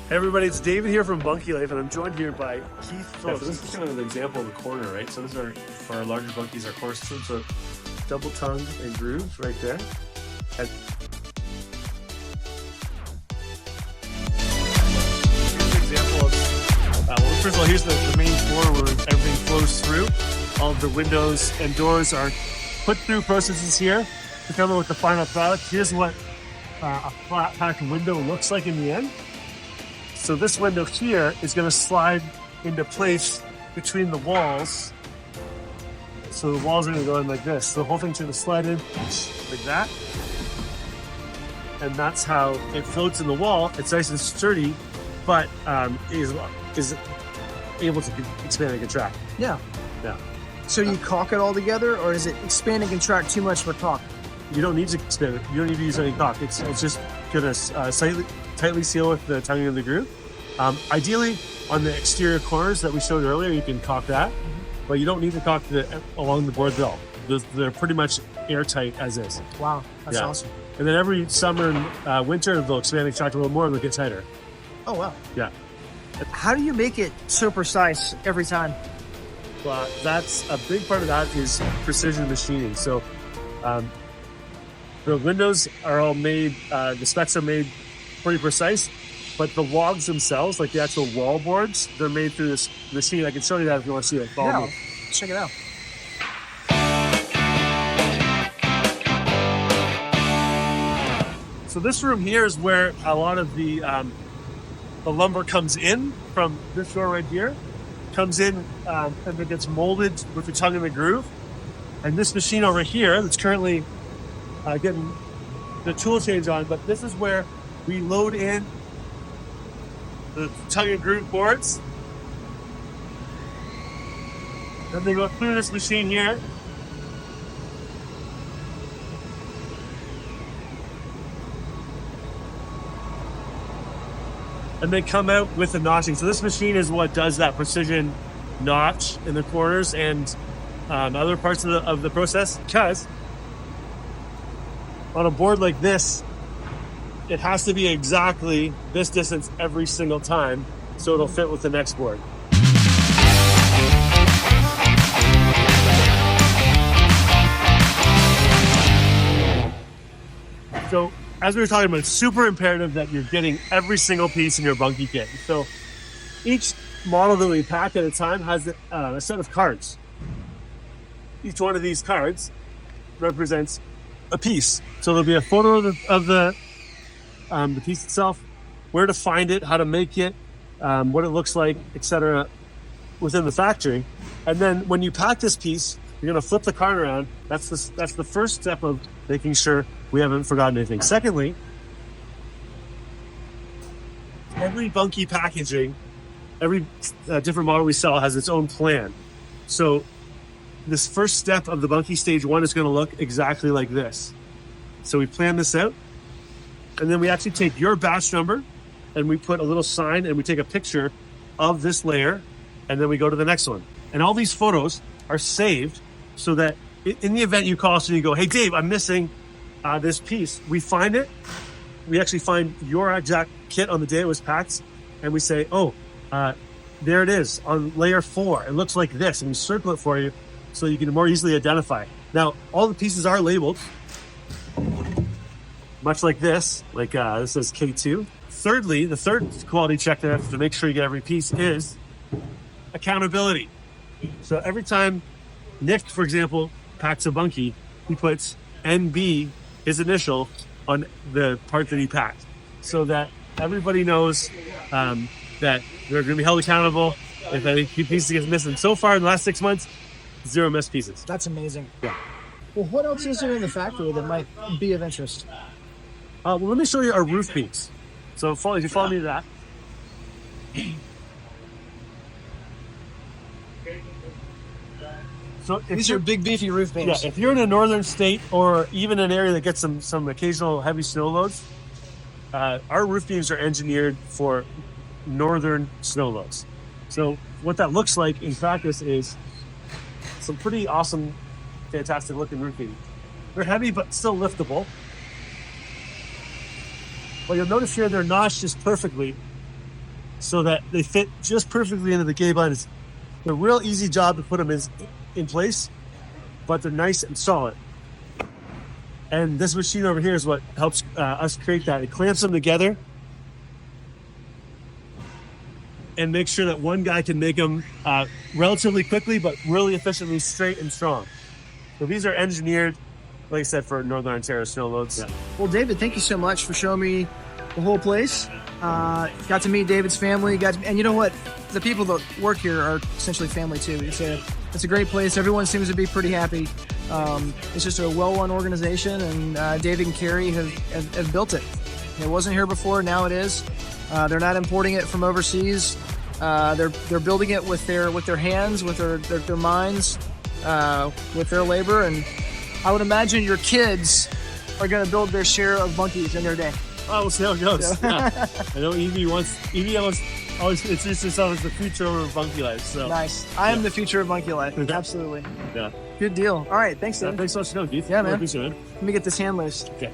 Hey everybody, it's David here from Bunky Life, and I'm joined here by Keith Phillips. So this is kind of an example of the corner, right? So this is for our larger bunkies, our core system. So Double tongue and grooves right there. And here's an example of, well, first of all, here's the main floor where everything flows through. All of the windows and doors are put through processes here to come up with the final product. Here's what a flat pack window looks like in the end. So this window here is going to slide into place between the walls. So the walls are going to go in like this. So the whole thing's going to slide in like that. And that's how it floats in the wall. It's nice and sturdy, but is able to expand and contract. Yeah. Yeah. So you caulk it all together, or is it expand and contract too much for caulk? You don't need to expand it. You don't need to use any caulk. It's just going to tightly seal with the tongue and the groove. Ideally, on the exterior corners that we showed earlier, you can caulk that, but you don't need to caulk along the boards at all. They're pretty much airtight as is. Wow, that's awesome. And then every summer and winter, they'll expand and contract a little more and they'll get tighter. Oh, wow. Yeah. How do you make it so precise every time? Well, that's a big part of that is precision machining. So the windows are all made, the specs are made pretty precise, but the logs themselves, like the actual wall boards, they're made through this machine. I can show you that if you want to see it. Follow me. Check it out. So this room here is where a lot of the lumber comes in from this door right here. Comes in and it gets molded with the tongue and the groove. And this machine over here that's currently getting the tool change on, but this is where we load in the tongue and groove boards. Then they go through this machine here. And they come out with the notching. So this machine is what does that precision notch in the corners and other parts of the process. Because on a board like this, it has to be exactly this distance every single time, so it'll fit with the next board. So, as we were talking about, it's super imperative that you're getting every single piece in your Bunky kit. So, each model that we pack at a time has a set of cards. Each one of these cards represents a piece. So there'll be a photo of the piece itself, where to find it, how to make it, what it looks like, etc. within the factory. And then when you pack this piece, you're going to flip the card around. That's the first step of making sure we haven't forgotten anything. Secondly, every Bunky packaging, every different model we sell has its own plan. So this first step of the Bunky stage 1 is going to look exactly like this. So we plan this out, and then we actually take your batch number and we put a little sign and we take a picture of this layer, and then we go to the next one. And all these photos are saved so that in the event you call us and you go, hey Dave, I'm missing this piece. We find it. We actually find your exact kit on the day it was packed, and we say, oh, there it is on layer 4. It looks like this, and we circle it for you so you can more easily identify. Now, all the pieces are labeled, much like this, like this says K2. Thirdly, the third quality check that I have to make sure you get every piece is accountability. So every time Nick, for example, packs a Bunky, he puts NB, his initial, on the part that he packed, so that everybody knows that they're going to be held accountable if any pieces get missing. So far in the last 6 months, 0 missed pieces. That's amazing. Yeah. Well, what else is there in the factory that might be of interest? Well, let me show you our roof beams. So if you follow me to that. So These are big, beefy roof beams. Yeah, if you're in a northern state or even an area that gets some occasional heavy snow loads, our roof beams are engineered for northern snow loads. So what that looks like in practice is some pretty awesome, fantastic looking roof beams. They're heavy but still liftable. Well, you'll notice here they're notched just perfectly so that they fit just perfectly into the gate line. It's a real easy job to put them in place, but they're nice and solid. And this machine over here is what helps us create that. It clamps them together and makes sure that one guy can make them relatively quickly, but really efficiently straight and strong. So these are engineered, like I said, for Northern Ontario snow loads. Yeah. Well, David, thank you so much for showing me the whole place. Got to meet David's family. And you know what? The people that work here are essentially family too. It's a great place. Everyone seems to be pretty happy. It's just a well-run organization, and David and Carrie have built it. It wasn't here before. Now it is. They're not importing it from overseas. They're building it with their hands, with their minds, with their labor. And I would imagine your kids are going to build their share of bunkies in their day. Oh, we'll see how it goes. Yeah. I know Evie always introduced herself as the future of Bunky life. So nice. I am the future of Bunky life. Absolutely. Yeah. Good deal. All right. Thanks, David. Thanks so much for coming, Keith. Yeah, man. Appreciate it. Let me get this hand loose. Okay.